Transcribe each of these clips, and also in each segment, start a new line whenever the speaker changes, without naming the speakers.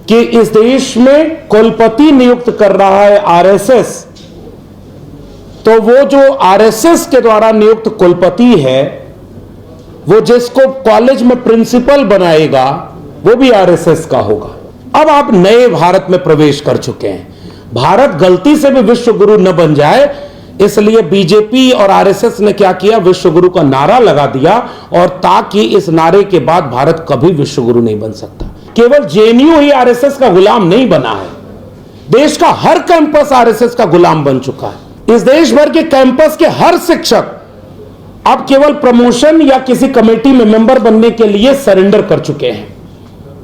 कि इस देश में कुलपति नियुक्त कर रहा है आरएसएस, तो वो जो आरएसएस के द्वारा नियुक्त कुलपति है, वो जिसको कॉलेज में प्रिंसिपल बनाएगा वो भी आरएसएस का होगा। अब आप नए भारत में प्रवेश कर चुके हैं। भारत गलती से भी विश्व गुरु न बन जाए, इसलिए बीजेपी और आरएसएस ने क्या किया, विश्व गुरु का नारा लगा दिया, और ताकि इस नारे के बाद भारत कभी विश्व गुरु नहीं बन सकता। केवल जेएनयू ही आरएसएस का गुलाम नहीं बना है, देश का हर कैंपस आरएसएस का गुलाम बन चुका है। इस देश भर के कैंपस के हर शिक्षक अब केवल प्रमोशन या किसी कमेटी में मेंबर बनने के लिए सरेंडर कर चुके हैं।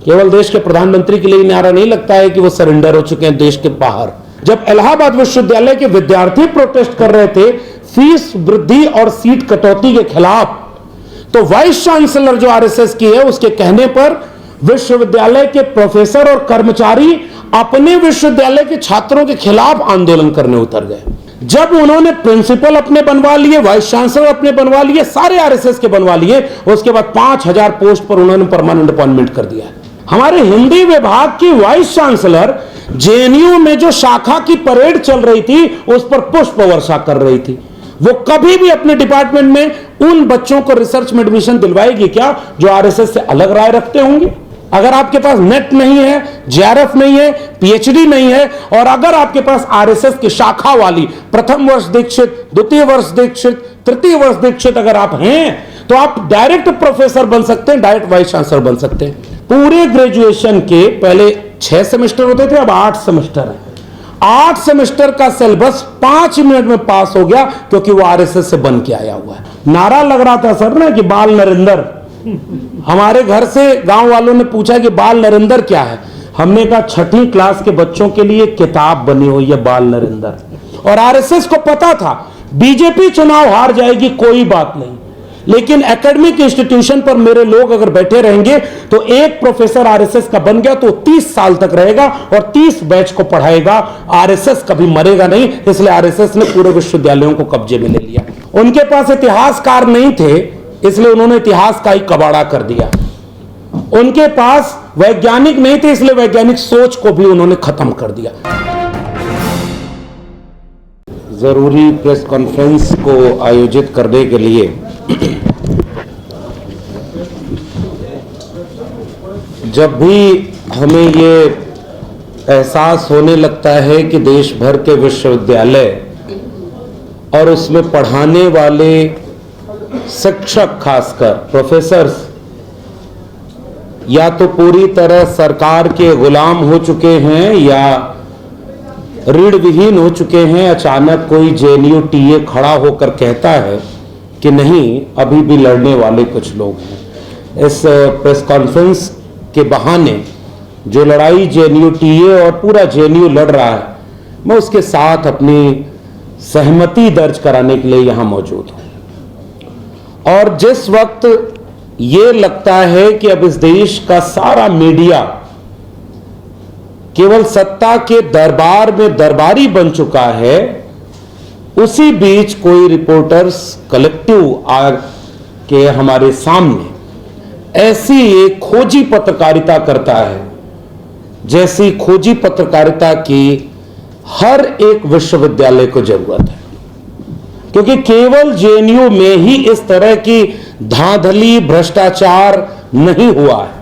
केवल देश के प्रधानमंत्री के लिए नारा नहीं लगता है कि वो सरेंडर हो चुके हैं देश के बाहर। जब इलाहाबाद विश्वविद्यालय के विद्यार्थी प्रोटेस्ट कर रहे थे फीस वृद्धि और सीट कटौती के खिलाफ, तो वाइस चांसलर जो आरएसएस की है उसके कहने पर विश्वविद्यालय के प्रोफेसर और कर्मचारी अपने विश्वविद्यालय के छात्रों के खिलाफ आंदोलन करने उतर गए। जब उन्होंने प्रिंसिपल अपने बनवा लिए, वाइस चांसलर अपने बनवा लिए, सारे आरएसएस के बनवा लिए, उसके बाद 5000 पोस्ट पर उन्होंने परमानेंट अपॉइंटमेंट कर दिया। हमारे हिंदी विभाग की वाइस चांसलर जेएनयू में जो शाखा की परेड चल रही थी उस पर पुष्प वर्षा कर रही थी। वो कभी भी अपने डिपार्टमेंट में उन बच्चों को रिसर्च में एडमिशन दिलवाएगी क्या जो आरएसएस से अलग राय रखते होंगे? अगर आपके पास नेट नहीं है, जेआरएफ नहीं है, पीएचडी नहीं है, और अगर आपके पास आरएसएस की शाखा वाली प्रथम वर्ष दीक्षित, द्वितीय वर्ष दीक्षित, तृतीय वर्ष दीक्षित अगर आप हैं, तो आप डायरेक्ट प्रोफेसर बन सकते हैं, डायरेक्ट वाइस चांसलर बन सकते हैं। पूरे ग्रेजुएशन के पहले 6 सेमेस्टर होते थे, अब 8 सेमेस्टर है। 8 सेमेस्टर का सिलेबस 5 मिनट में पास हो गया, क्योंकि वो आरएसएस से बन के आया हुआ है। नारा लग रहा था सर ना कि बाल नरेंद्र। हमारे घर से गांव वालों ने पूछा कि बाल नरेंद्र क्या है, हमने कहा 6ठी क्लास के बच्चों के लिए किताब बनी हुई है बाल नरेंद्र। और आरएसएस को पता था बीजेपी चुनाव हार जाएगी, कोई बात नहीं, लेकिन एकेडमिक इंस्टीट्यूशन पर मेरे लोग अगर बैठे रहेंगे तो एक प्रोफेसर आरएसएस का बन गया तो 30 साल तक रहेगा और 30 बैच को पढ़ाएगा। आरएसएस कभी मरेगा नहीं, इसलिए आरएसएस ने पूरे विश्वविद्यालयों को कब्जे में ले लिया। उनके पास इतिहासकार नहीं थे, इसलिए उन्होंने इतिहास का ही कबाड़ा कर दिया। उनके पास वैज्ञानिक नहीं थे, इसलिए वैज्ञानिक सोच को भी उन्होंने खत्म कर दिया। जरूरी प्रेस कॉन्फ्रेंस को आयोजित करने के लिए जब भी हमें ये एहसास होने लगता है कि देश भर के विश्वविद्यालय और उसमें पढ़ाने वाले शिक्षक, खासकर प्रोफेसर्स, या तो पूरी तरह सरकार के गुलाम हो चुके हैं या ऋण विहीन हो चुके हैं, अचानक कोई जेएनयू टीए खड़ा होकर कहता है कि नहीं, अभी भी लड़ने वाले कुछ लोग हैं। इस प्रेस कॉन्फ्रेंस के बहाने जो लड़ाई जेएनयू टीए और पूरा जेएनयू लड़ रहा है, मैं उसके साथ अपनी सहमति दर्ज कराने के लिए यहां मौजूद हूं। और जिस वक्त ये लगता है कि अब इस देश का सारा मीडिया केवल सत्ता के दरबार में दरबारी बन चुका है, उसी बीच कोई रिपोर्टर्स कलेक्टिव आ के हमारे सामने ऐसी एक खोजी पत्रकारिता करता है जैसी खोजी पत्रकारिता की हर एक विश्वविद्यालय को जरूरत है। क्योंकि केवल जेएनयू में ही इस तरह की धांधली, भ्रष्टाचार नहीं हुआ है।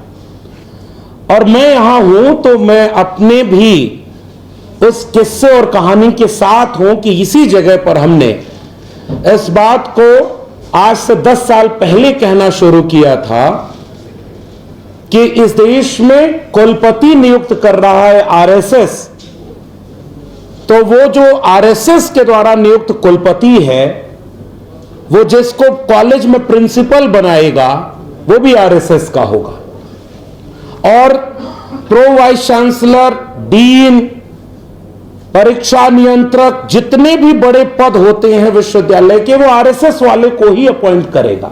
और मैं यहां हूं तो मैं अपने भी उस किस्से और कहानी के साथ हूं कि इसी जगह पर हमने इस बात को आज से 10 साल पहले कहना शुरू किया था कि इस देश में कुलपति नियुक्त कर रहा है आरएसएस, तो वो जो आरएसएस के द्वारा नियुक्त कुलपति है, वो जिसको कॉलेज में प्रिंसिपल बनाएगा वो भी आरएसएस का होगा। और प्रो वाइस चांसलर, डीन, परीक्षा नियंत्रक, जितने भी बड़े पद होते हैं विश्वविद्यालय के, वो आरएसएस वाले को ही अपॉइंट करेगा।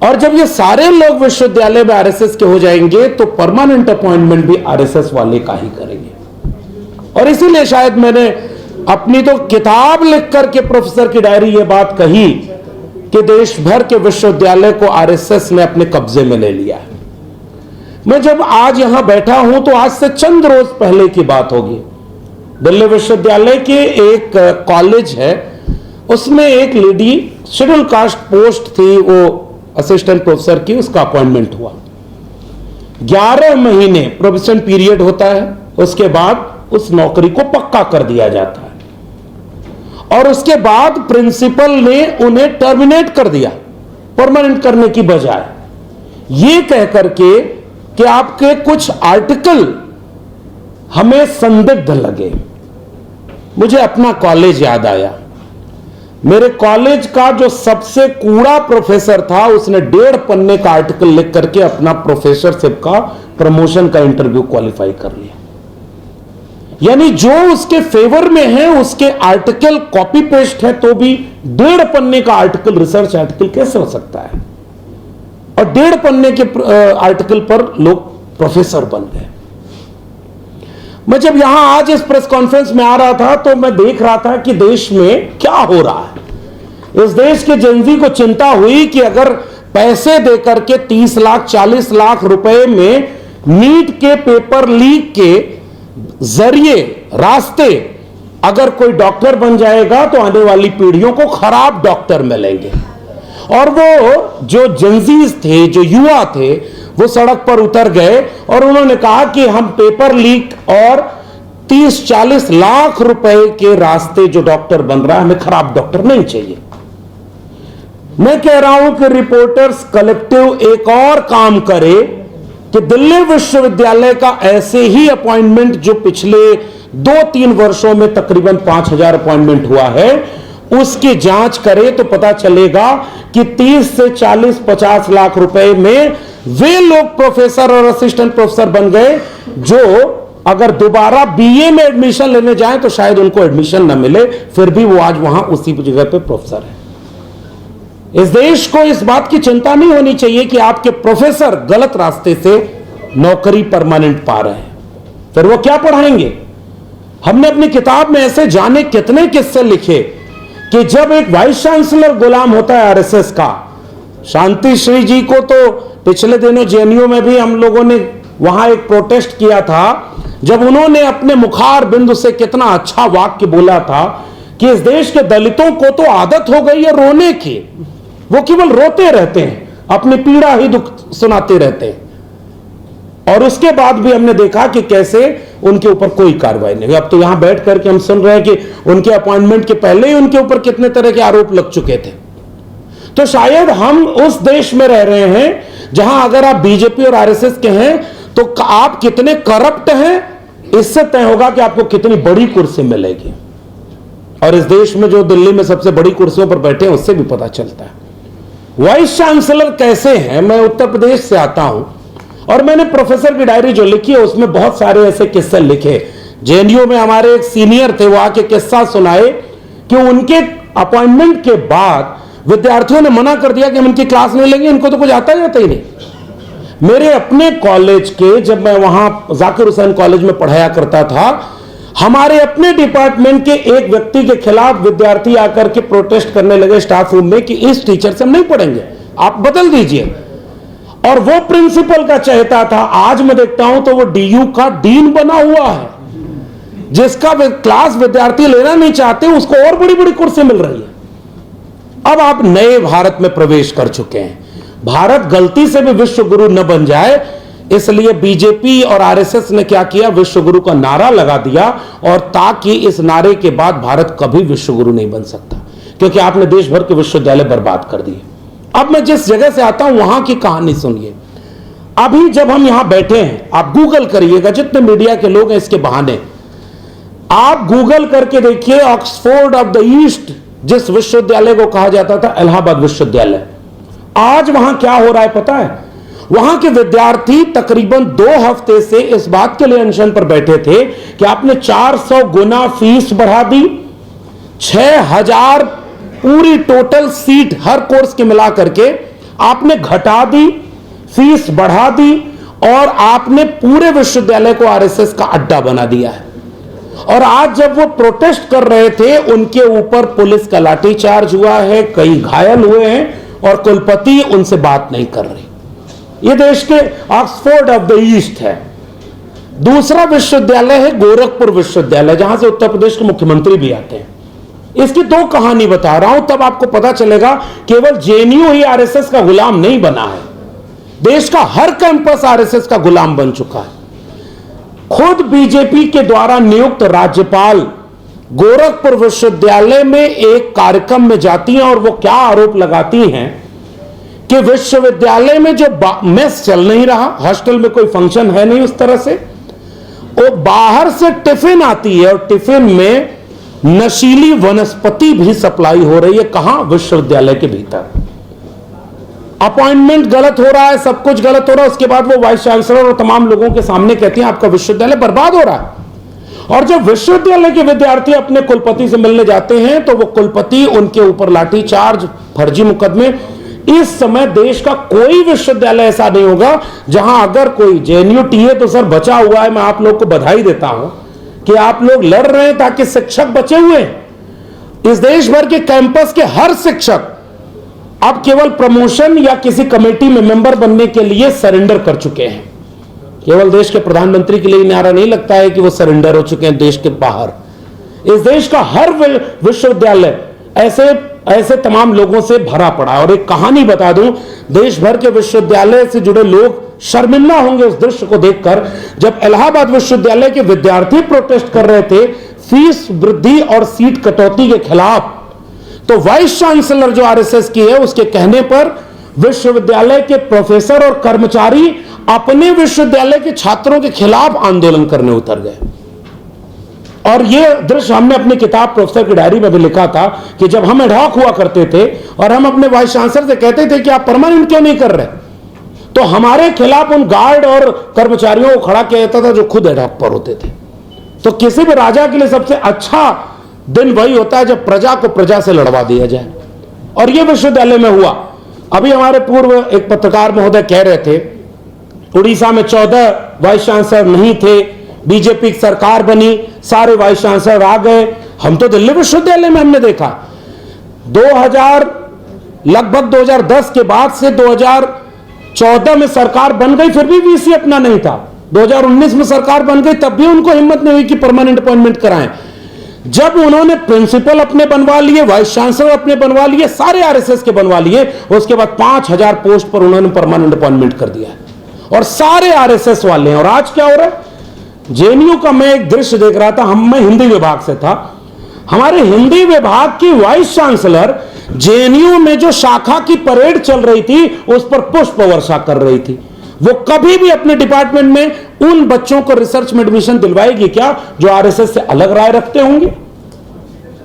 और जब ये सारे लोग विश्वविद्यालय में आरएसएस के हो जाएंगे तो परमानेंट अपॉइंटमेंट भी आरएसएस वाले का ही करेंगे। और इसीलिए शायद मैंने अपनी तो किताब लिख करके प्रोफेसर की डायरी ये बात कही कि देश भर के विश्वविद्यालय को आरएसएस ने अपने कब्जे में ले लिया है। मैं जब आज यहां बैठा हूं तो आज से चंद रोज पहले की बात होगी। दिल्ली विश्वविद्यालय के एक कॉलेज है, उसमें एक लेडी शेड्यूल कास्ट पोस्ट थी, वो असिस्टेंट प्रोफेसर की, उसका अपॉइंटमेंट हुआ। 11 महीने प्रोबेशन पीरियड होता है, उसके बाद उस नौकरी को पक्का कर दिया जाता है और उसके बाद प्रिंसिपल ने उन्हें टर्मिनेट कर दिया परमानेंट करने की बजाय, ये कह करके कि आपके कुछ आर्टिकल हमें संदिग्ध लगे। मुझे अपना कॉलेज याद आया। मेरे कॉलेज का जो सबसे कूड़ा प्रोफेसर था, उसने 1.5 पन्ने का आर्टिकल लिख करके अपना प्रोफेसरशिप का प्रमोशन का इंटरव्यू क्वालिफाई कर लिया। यानी जो उसके फेवर में है उसके आर्टिकल कॉपी पेस्ट है, तो भी 1.5 पन्ने का आर्टिकल, रिसर्च आर्टिकल कैसे हो सकता है? और 1.5 पन्ने के आर्टिकल पर लोग प्रोफेसर बन गए। मैं जब यहां आज इस प्रेस कॉन्फ्रेंस में आ रहा था तो मैं देख रहा था कि देश में क्या हो रहा है। इस देश के जेनजी को चिंता हुई कि अगर पैसे देकर के 30 लाख 40 लाख रुपए में नीट के पेपर लीक के जरिए रास्ते अगर कोई डॉक्टर बन जाएगा तो आने वाली पीढ़ियों को खराब डॉक्टर मिलेंगे। और वो जो जेनजीज थे, जो युवा थे, वो सड़क पर उतर गए और उन्होंने कहा कि हम पेपर लीक और 30-40 लाख रुपए के रास्ते जो डॉक्टर बन रहा है, हमें खराब डॉक्टर नहीं चाहिए। मैं कह रहा हूं कि रिपोर्टर्स कलेक्टिव एक और काम करे कि दिल्ली विश्वविद्यालय का ऐसे ही अपॉइंटमेंट जो पिछले 2-3 वर्षों में तकरीबन 5000 अपॉइंटमेंट हुआ है, उसकी जांच करे तो पता चलेगा कि 30 से 40-50 लाख रुपए में वे लोग प्रोफेसर और असिस्टेंट प्रोफेसर बन गए जो अगर दोबारा बीए में एडमिशन लेने जाएं तो शायद उनको एडमिशन न मिले, फिर भी वो आज वहां उसी जगह पे प्रोफेसर है। इस देश को इस बात की चिंता नहीं होनी चाहिए कि आपके प्रोफेसर गलत रास्ते से नौकरी परमानेंट पा रहे हैं, फिर वो क्या पढ़ाएंगे? हमने अपनी किताब में ऐसे जाने कितने किस्से लिखे कि जब एक वाइस चांसलर गुलाम होता है आरएसएस का, शांति श्री जी को तो पिछले दिनों जेएनयू में भी हम लोगों ने वहां एक प्रोटेस्ट किया था, जब उन्होंने अपने मुखार बिंदु से कितना अच्छा वाक्य बोला था कि इस देश के दलितों को तो आदत हो गई है रोने की, वो केवल रोते रहते हैं, अपनी पीड़ा ही दुख सुनाते रहते हैं। और उसके बाद भी हमने देखा कि कैसे उनके ऊपर कोई कार्रवाई नहीं हुई। अब तो यहां बैठ करके हम सुन रहे हैं कि उनके अपॉइंटमेंट के पहले ही उनके ऊपर कितने तरह के आरोप लग चुके थे। तो शायद हम उस देश में रह रहे हैं जहां अगर आप बीजेपी और आरएसएस के हैं तो आप कितने करप्ट हैं, इससे तय होगा कि आपको कितनी बड़ी कुर्सी मिलेगी। और इस देश में जो दिल्ली में सबसे बड़ी कुर्सियों पर बैठे हैं उससे भी पता चलता है वाइस चांसलर कैसे हैं। मैं उत्तर प्रदेश से आता हूं और मैंने प्रोफेसर की डायरी जो लिखी है उसमें बहुत सारे ऐसे किस्से लिखे। जेएनयू में हमारे एक सीनियर थे, वो आके किस्सा सुनाए कि उनके अपॉइंटमेंट के बाद विद्यार्थियों ने मना कर दिया कि हम इनकी क्लास नहीं लेंगे, इनको तो कुछ आता ही नहीं। मेरे अपने कॉलेज के, जब मैं वहां जाकिर हुसैन कॉलेज में पढ़ाया करता था, हमारे अपने डिपार्टमेंट के एक व्यक्ति के खिलाफ विद्यार्थी आकर के प्रोटेस्ट करने लगे स्टाफ रूम में कि इस टीचर से हम नहीं पढ़ेंगे, आप बदल दीजिए। और वो प्रिंसिपल का चहेता था। आज मैं देखता हूं तो वो डीयू का डीन बना हुआ है, जिसका क्लास विद्यार्थी लेना नहीं चाहते उसको और बड़ी बड़ी कुर्सी मिल रही है। अब आप नए भारत में प्रवेश कर चुके हैं। भारत गलती से भी विश्व गुरु न बन जाए, इसलिए बीजेपी और आरएसएस ने क्या किया, विश्व गुरु का नारा लगा दिया, और ताकि इस नारे के बाद भारत कभी विश्व गुरु नहीं बन सकता, क्योंकि आपने देश भर के विश्वविद्यालय बर्बाद कर दिए। अब मैं जिस जगह से आता हूं वहां की कहानी सुनिए। अभी जब हम यहां बैठे हैं, आप गूगल करिएगा, जितने मीडिया के लोग हैं इसके बहाने, आप गूगल करके देखिए ऑक्सफोर्ड ऑफ द ईस्ट, जिस विश्वविद्यालय को कहा जाता था इलाहाबाद विश्वविद्यालय, आज वहां क्या हो रहा है पता है? वहां के विद्यार्थी तकरीबन 2 हफ्ते से इस बात के लिए अनशन पर बैठे थे कि आपने 400 गुना फीस बढ़ा दी, 6000 पूरी टोटल सीट हर कोर्स के मिला करके आपने घटा दी, फीस बढ़ा दी, और आपने पूरे विश्वविद्यालय को आरएसएस का अड्डा बना दिया है। और आज जब वो प्रोटेस्ट कर रहे थे, उनके ऊपर पुलिस का लाठीचार्ज हुआ है, कई घायल हुए हैं, और कुलपति उनसे बात नहीं कर रही। ये देश के ऑक्सफोर्ड ऑफ द ईस्ट है। दूसरा विश्वविद्यालय है गोरखपुर विश्वविद्यालय, जहां से उत्तर प्रदेश के मुख्यमंत्री भी आते हैं। इसकी दो कहानी बता रहा हूं, तब आपको पता चलेगा केवल जेएनयू ही आरएसएस का गुलाम नहीं बना है, देश का हर कैंपस आरएसएस का गुलाम बन चुका है। खुद बीजेपी के द्वारा नियुक्त राज्यपाल गोरखपुर विश्वविद्यालय में एक कार्यक्रम में जाती हैं और वो क्या आरोप लगाती हैं कि विश्वविद्यालय में जो मेस चल नहीं रहा, हॉस्टल में कोई फंक्शन है नहीं उस तरह से, वो बाहर से टिफिन आती है और टिफिन में नशीली वनस्पति भी सप्लाई हो रही है। कहां? विश्वविद्यालय के भीतर। अपॉइंटमेंट गलत हो रहा है, सब कुछ गलत हो रहा है। उसके बाद वो वाइस चांसलर और तमाम लोगों के सामने कहती हैं आपका विश्वविद्यालय बर्बाद हो रहा है। और जब विश्वविद्यालय के विद्यार्थी अपने कुलपति से मिलने जाते हैं तो वो कुलपति उनके ऊपर लाठीचार्ज, फर्जी मुकदमे। इस समय देश का कोई विश्वविद्यालय ऐसा नहीं होगा जहां अगर कोई जेएनयू टीए तो सर बचा हुआ है, मैं आप लोग को बधाई देता हूं कि आप लोग लड़ रहे हैं ताकि शिक्षक बचे हुए हैं। इस देश भर के कैंपस के हर शिक्षक अब केवल प्रमोशन या किसी कमेटी में मेंबर बनने के लिए सरेंडर कर चुके हैं। केवल देश के प्रधानमंत्री के लिए नारा नहीं लगता है कि वो सरेंडर हो चुके हैं देश के बाहर। इस देश का हर विश्वविद्यालय ऐसे तमाम लोगों से भरा पड़ा है। और एक कहानी बता दूं, देश भर के विश्वविद्यालय से जुड़े लोग शर्मिंदा होंगे उस दृश्य को देखकर, जब इलाहाबाद विश्वविद्यालय के विद्यार्थी प्रोटेस्ट कर रहे थे फीस वृद्धि और सीट कटौती के खिलाफ, तो वाइस चांसलर जो आरएसएस की है उसके कहने पर विश्वविद्यालय के प्रोफेसर और कर्मचारी अपने विश्वविद्यालय के छात्रों के खिलाफ आंदोलन करने उतर गए। और यह दृश्य हमने अपनी किताब प्रोफेसर की डायरी में भी लिखा था कि जब हम एडहॉक हुआ करते थे और हम अपने वाइस चांसलर से कहते थे कि आप परमानेंट क्यों नहीं कर रहे, तो हमारे खिलाफ उन गार्ड और कर्मचारियों को खड़ा किया जाता था जो खुद एडहॉक पर होते थे। तो किसी भी राजा के लिए सबसे अच्छा दिन वही होता है जब प्रजा को प्रजा से लड़वा दिया जाए, और यह विश्वविद्यालय में हुआ। अभी हमारे पूर्व एक पत्रकार महोदय कह रहे थे उड़ीसा में 14 वाइस चांसलर नहीं थे, बीजेपी की सरकार बनी, सारे वाइस चांसलर आ गए। हम तो दिल्ली विश्वविद्यालय में हमने देखा लगभग 2010 के बाद से 2014 में सरकार बन गई, फिर भी वीसी अपना नहीं था। 2019 में सरकार बन गई, तब भी उनको हिम्मत नहीं हुई कि परमानेंट अपॉइंटमेंट कराएं। जब उन्होंने प्रिंसिपल अपने बनवा लिए, वाइस चांसलर अपने बनवा लिए, सारे आरएसएस के बनवा लिए, उसके बाद 5000 पोस्ट पर उन्होंने परमानेंट अपॉइंटमेंट कर दिया और सारे आरएसएस वाले हैं। और आज क्या हो रहा है, जेएनयू का मैं एक दृश्य देख रहा था, मैं हिंदी विभाग से था, हमारे हिंदी विभाग की वाइस चांसलर जेएनयू में जो शाखा की परेड चल रही थी उस पर पुष्प वर्षा कर रही थी। वो कभी भी अपने डिपार्टमेंट में उन बच्चों को रिसर्च में एडमिशन दिलवाएगी क्या जो आरएसएस से अलग राय रखते होंगे?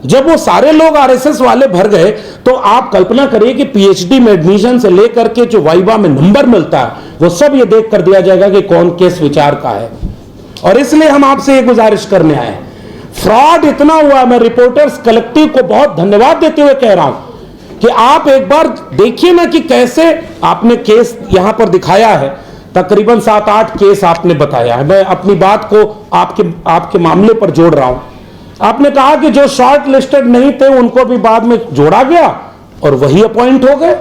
जब वो सारे लोग आरएसएस वाले भर गए तो आप कल्पना करिए कि पीएचडी में एडमिशन से लेकर के जो वाइवा में नंबर मिलता है वो सब ये देख कर दिया जाएगा कि कौन किस विचार का है। और इसलिए हम आपसे ये गुजारिश करने आए, फ्रॉड इतना हुआ, मैं रिपोर्टर्स कलेक्टिव को बहुत धन्यवाद देते हुए कह रहा हूं कि आप एक बार देखिए ना कि कैसे आपने केस यहां पर दिखाया है, तकरीबन 7-8 केस आपने बताया है। मैं अपनी बात को आपके मामले पर जोड़ रहा हूं। आपने कहा कि जो शॉर्ट लिस्टेड नहीं थे उनको भी बाद में जोड़ा गया और वही अपॉइंट हो गए।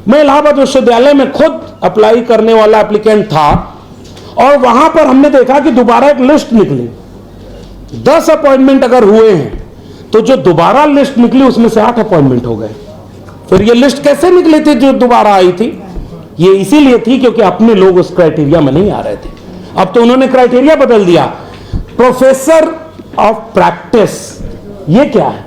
मैं इलाहाबाद विश्वविद्यालय में खुद अप्लाई करने वाला एप्लीकेंट था और वहां पर हमने देखा कि दोबारा एक लिस्ट निकली, 10 अपॉइंटमेंट अगर हुए हैं तो जो दोबारा लिस्ट निकली उसमें से 8 अपॉइंटमेंट हो गए। फिर ये लिस्ट कैसे निकली थी जो दोबारा आई थी? ये इसीलिए थी क्योंकि अपने लोग उस क्राइटेरिया में नहीं आ रहे थे। अब तो उन्होंने क्राइटेरिया बदल दिया, प्रोफेसर ऑफ प्रैक्टिस। ये क्या है?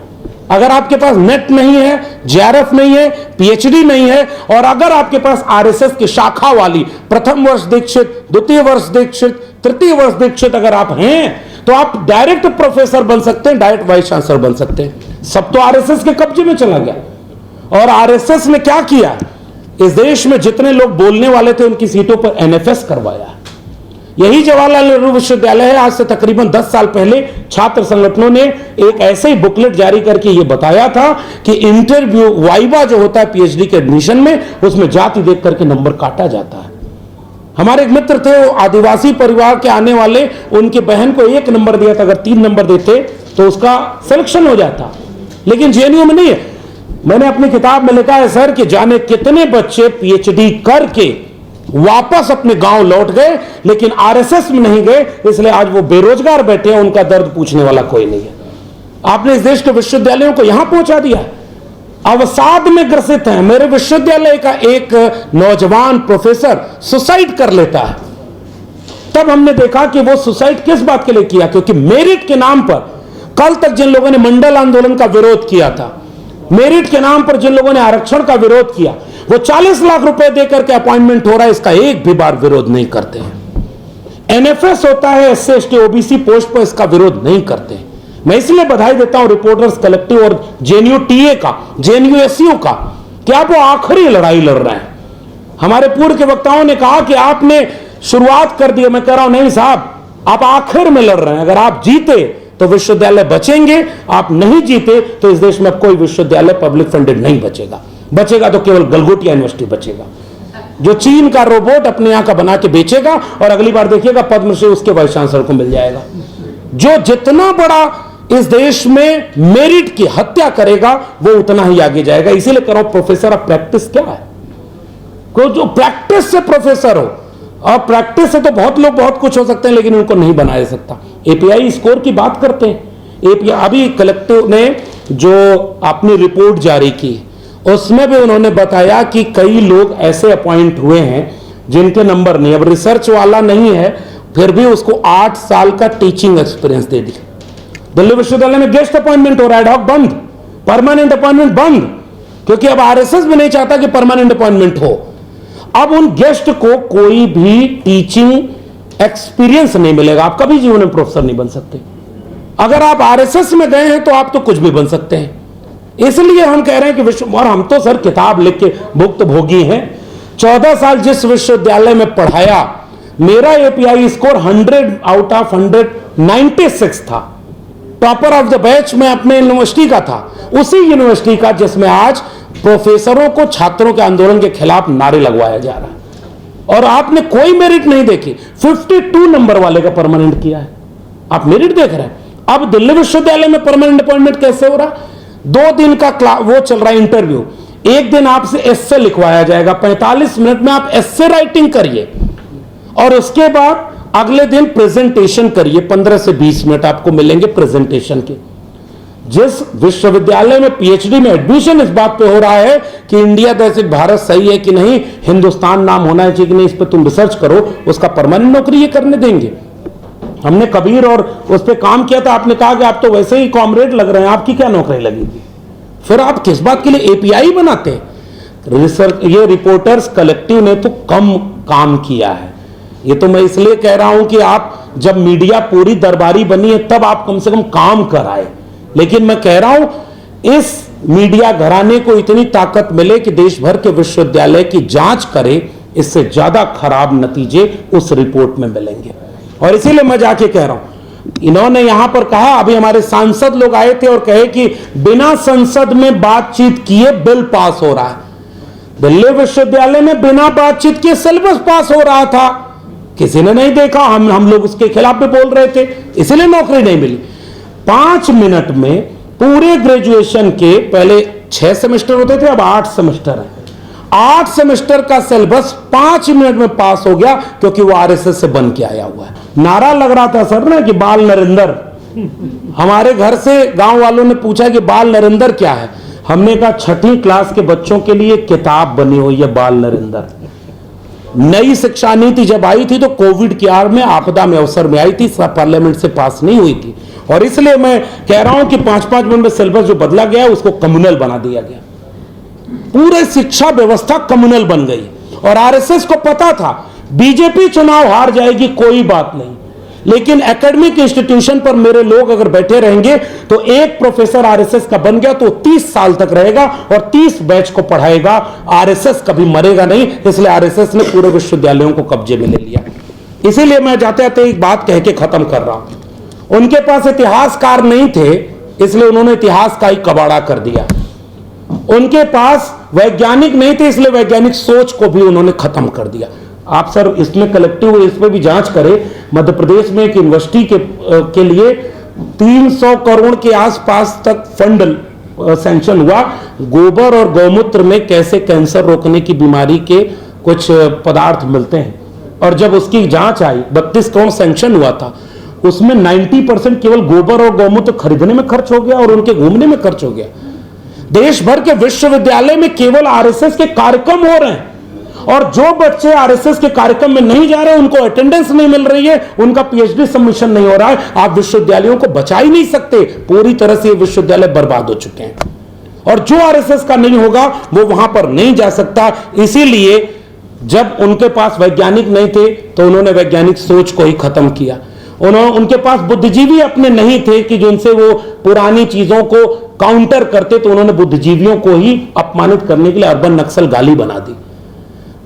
अगर आपके पास नेट नहीं है, जेआरएफ नहीं है, पीएचडी नहीं है और अगर आपके पास आरएसएस की शाखा वाली प्रथम वर्ष दीक्षित, द्वितीय वर्ष दीक्षित, तृतीय वर्ष दीक्षित अगर आप हैं तो आप डायरेक्ट प्रोफेसर बन सकते हैं, डायरेक्ट वाइस चांसलर बन सकते हैं। सब तो आरएसएस के कब्जे में चला गया। और आरएसएस ने क्या किया, इस देश में जितने लोग बोलने वाले थे उनकी सीटों पर एनएफएस करवाया। यही जवाहरलाल नेहरू विश्वविद्यालय है। आज से तकरीबन 10 साल पहले छात्र संगठनों ने एक ऐसे ही बुकलेट जारी करके यह बताया था कि इंटरव्यू वाइवा जो होता है पीएचडी के एडमिशन में, उसमें जाति देख करके नंबर काटा जाता है। हमारे एक मित्र थे, वो आदिवासी परिवार के आने वाले, उनकी बहन को 1 नंबर दिया था, अगर 3 नंबर देते तो उसका सिलेक्शन हो जाता, लेकिन जेएनयू में नहीं है। मैंने अपनी किताब में लिखा है सर कि जाने कितने बच्चे पीएचडी करके वापस अपने गांव लौट गए, लेकिन आरएसएस में नहीं गए, इसलिए आज वो बेरोजगार बैठे हैं, उनका दर्द पूछने वाला कोई नहीं है। आपने इस देश के विश्वविद्यालयों को यहां पहुंचा दिया, अवसाद में ग्रसित हैं। मेरे विश्वविद्यालय का एक नौजवान प्रोफेसर सुसाइड कर लेता है, तब हमने देखा कि वो सुसाइड किस बात के लिए किया, क्योंकि मेरिट के नाम पर कल तक जिन लोगों ने मंडल आंदोलन का विरोध किया था, मेरिट के नाम पर जिन लोगों ने आरक्षण का विरोध किया, वो 40 लाख रुपए देकर के अपॉइंटमेंट हो रहा है, इसका एक भी बार विरोध नहीं करते हैं। एनएफएस होता है, एससी एसटी ओबीसी पोस्ट पर, इसका विरोध नहीं करते हैं। मैं इसलिए बधाई देता हूं रिपोर्टर्स कलेक्टिव और जेएनयू टीए का, जेएनयू एसयू का, कि आप वो आखिरी लड़ाई लड़ रहे हैं। हमारे पूर्व के वक्ताओं ने कहा कि आपने शुरुआत कर दी, मैं कह रहा हूं नहीं साहब, आप आखिर में लड़ रहे हैं। अगर आप जीते तो विश्वविद्यालय बचेंगे, आप नहीं जीते तो इस देश में अब कोई विश्वविद्यालय पब्लिक फंडेड नहीं बचेगा। बचेगा तो केवल गलगोटिया यूनिवर्सिटी बचेगा, जो चीन का रोबोट अपने यहां का बना के बेचेगा, और अगली बार देखिएगा पद्मश्री उसके वाइस चांसलर को मिल जाएगा। जो जितना बड़ा इस देश में मेरिट की हत्या करेगा, वो उतना ही आगे जाएगा। इसीलिए कह रहा हूं प्रोफेसर ऑफ प्रैक्टिस क्या है, कोई जो प्रैक्टिस से प्रोफेसर हो, और प्रैक्टिस से तो बहुत लोग बहुत कुछ हो सकते हैं, लेकिन उनको नहीं बनाया सकता। एपीआई स्कोर की बात करते हैं, एपीआई अभी कलेक्टिव ने जो अपनी रिपोर्ट जारी की, उसमें भी उन्होंने बताया कि कई लोग ऐसे अपॉइंट हुए हैं जिनके नंबर नहीं, अब रिसर्च वाला नहीं है, फिर भी उसको 8 साल का टीचिंग एक्सपीरियंस दे दिया। दिल्ली विश्वविद्यालय में गेस्ट अपॉइंटमेंट हो रहा है, एडहॉक बंद, परमानेंट अपॉइंटमेंट बंद, क्योंकि अब आरएसएस भी नहीं चाहता कि परमानेंट अपॉइंटमेंट हो। अब उन गेस्ट को कोई भी टीचिंग एक्सपीरियंस नहीं मिलेगा, आप कभी जीवन में प्रोफेसर नहीं बन सकते। अगर आप आरएसएस में गए हैं तो आप तो कुछ भी बन सकते हैं। इसलिए हम कह रहे हैं कि विश्व, और हम तो सर किताब लिख के भुक्त भोगी हैं। 14 साल जिस विश्वविद्यालय में पढ़ाया, मेरा एपीआई स्कोर 100 आउट ऑफ 196 था। टॉपर ऑफ द बैच में अपने यूनिवर्सिटी का था, उसी यूनिवर्सिटी का जिसमें आज प्रोफेसरों को छात्रों के आंदोलन के खिलाफ नारे लगवाया जा रहा है। और आपने कोई मेरिट नहीं देखी, 52 नंबर वाले का परमानेंट किया है, आप मेरिट देख रहे हैं। अब दिल्ली विश्वविद्यालय में परमानेंट अपॉइंटमेंट कैसे हो रहा? 2 दिन का वो चल रहा है इंटरव्यू, एक दिन आपसे एस्से लिखवाया जाएगा, 45 मिनट में आप एस्से राइटिंग करिए, और उसके बाद अगले दिन प्रेजेंटेशन करिए, 15 से 20 मिनट आपको मिलेंगे प्रेजेंटेशन के। जिस विश्वविद्यालय में पीएचडी में एडमिशन इस बात पे हो रहा है कि इंडिया जैसे भारत सही है कि नहीं, हिंदुस्तान नाम होना चाहिए कि नहीं, इस पे तुम रिसर्च करो, उसका परमानेंट नौकरी ये करने देंगे। हमने कबीर और उस पर काम किया था, आपने कहा कि आप तो वैसे ही कॉमरेड लग रहे हैं, आपकी क्या नौकरी लगेगी? फिर आप किस बात के लिए एपीआई बनाते हैं? रिसर्च, ये रिपोर्टर्स कलेक्टिव ने तो कम काम किया है। ये तो मैं इसलिए कह रहा हूं कि आप जब मीडिया पूरी दरबारी बनी है तब आप कम से कम काम कराए, लेकिन मैं कह रहा हूं इस मीडिया घराने को इतनी ताकत मिले कि देश भर के विश्वविद्यालय की जांच करे, इससे ज्यादा खराब नतीजे उस रिपोर्ट में मिलेंगे। और इसीलिए मैं जाके कह रहा हूं, इन्होंने यहां पर कहा, अभी हमारे सांसद लोग आए थे और कहे कि बिना संसद में बातचीत किए बिल पास हो रहा है। दिल्ली विश्वविद्यालय में बिना बातचीत किए सिलेबस पास हो रहा था, किसी ने नहीं देखा, हम लोग उसके खिलाफ भी बोल रहे थे, इसलिए नौकरी नहीं मिली। 5 मिनट में पूरे ग्रेजुएशन के पहले 6 सेमेस्टर होते थे, अब 8 सेमेस्टर है। 8 सेमेस्टर का सिलेबस 5 मिनट में पास हो गया, क्योंकि वो आरएसएस से बन के आया हुआ है। नारा लग रहा था सर ना कि बाल नरेंद्र, हमारे घर से गांव वालों ने पूछा कि बाल नरेंद्र क्या है, हमने कहा 6ठी क्लास के बच्चों के लिए किताब बनी हुई है बाल नरेंद्र। नई शिक्षा नीति जब आई थी तो कोविड की आड़ में, आपदा में अवसर में आई थी, पार्लियामेंट से पास नहीं हुई थी, और इसलिए मैं कह रहा हूं कि 5-5 मिनट में सिलेबस जो बदला गया उसको कम्युनल बना दिया गया। पूरे शिक्षा व्यवस्था कम्युनल बन गई, और आरएसएस को पता था बीजेपी चुनाव हार जाएगी, कोई बात नहीं, लेकिन एकेडमिक इंस्टीट्यूशन पर मेरे लोग अगर बैठे रहेंगे तो एक प्रोफेसर आरएसएस का बन गया तो 30 साल तक रहेगा और 30 बैच को पढ़ाएगा। आरएसएस कभी मरेगा नहीं, इसलिए आरएसएस ने पूरे विश्वविद्यालयों को कब्जे में ले लिया। इसीलिए मैं जाते जाते एक बात कह के खत्म कर रहा हूं, उनके पास इतिहासकार नहीं थे, इसलिए उन्होंने इतिहास का ही कबाड़ा कर दिया। उनके पास वैज्ञानिक नहीं थे, इसलिए वैज्ञानिक सोच को भी उन्होंने खत्म कर दिया। आप सर इसमें कलेक्टिव इसमें भी जांच करें, मध्य प्रदेश में एक यूनिवर्सिटी के लिए 300 करोड़ के आसपास तक फंड सैंक्शन हुआ, गोबर और गौमूत्र में कैसे कैंसर रोकने की बीमारी के कुछ पदार्थ मिलते हैं, और जब उसकी जांच आई 32 करोड़ सैंक्शन हुआ था, उसमें 90% केवल गोबर और गौमूत्र खरीदने में खर्च हो गया और उनके घूमने में खर्च हो गया। देश भर के विश्वविद्यालय में केवल आरएसएस के कार्यक्रम हो रहे हैं, और जो बच्चे आरएसएस के कार्यक्रम में नहीं जा रहे उनको अटेंडेंस नहीं मिल रही है, उनका पीएचडी सबमिशन नहीं हो रहा है। आप विश्वविद्यालयों को बचा ही नहीं सकते, पूरी तरह से ये विश्वविद्यालय बर्बाद हो चुके हैं, और जो आरएसएस का नहीं होगा वो वहां पर नहीं जा सकता। इसीलिए जब उनके पास वैज्ञानिक नहीं थे तो उन्होंने वैज्ञानिक सोच को ही खत्म किया। उनके पास बुद्धिजीवी अपने नहीं थे कि जिनसे वो पुरानी चीजों को काउंटर करते, तो उन्होंने बुद्धिजीवियों को ही अपमानित करने के लिए अर्बन नक्सल गाली बना दी।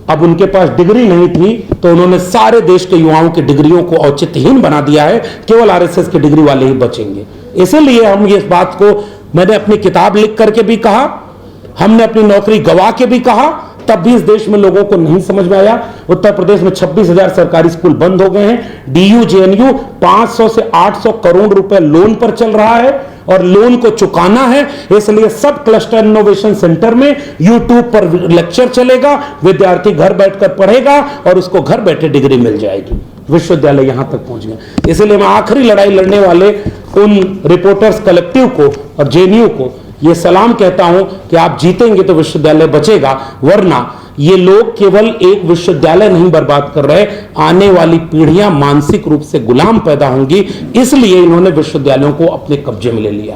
अब उनके पास डिग्री नहीं थी तो उन्होंने सारे देश के युवाओं की डिग्रियों को औचित्यहीन बना दिया है, केवल आरएसएस की डिग्री वाले ही बचेंगे। इसीलिए हम ये बात को, मैंने अपनी किताब लिख करके भी कहा, हमने अपनी नौकरी गवा के भी कहा, तब भी इस देश में लोगों को नहीं समझ में आया। उत्तर प्रदेश में 26,000 सरकारी स्कूल बंद हो गए हैं। डीयू जेएनयू 500 से 800 करोड़ रुपए लोन पर चल रहा है और लोन को चुकाना है, इसलिए सब क्लस्टर इनोवेशन सेंटर में यूट्यूब पर लेक्चर चलेगा, विद्यार्थी घर बैठकर पढ़ेगा और उसको घर बैठे डिग्री मिल जाएगी। विश्वविद्यालय यहां तक पहुंच गया। इसलिए मैं आखिरी लड़ाई लड़ने वाले उन रिपोर्टर्स कलेक्टिव को और जेएनयू को ये सलाम कहता हूं कि आप जीतेंगे तो विश्वविद्यालय बचेगा, वरना ये लोग केवल एक विश्वविद्यालय नहीं बर्बाद कर रहे, आने वाली पीढ़ियां मानसिक रूप से गुलाम पैदा होंगी। इसलिए इन्होंने विश्वविद्यालयों को अपने कब्जे में ले लिया है।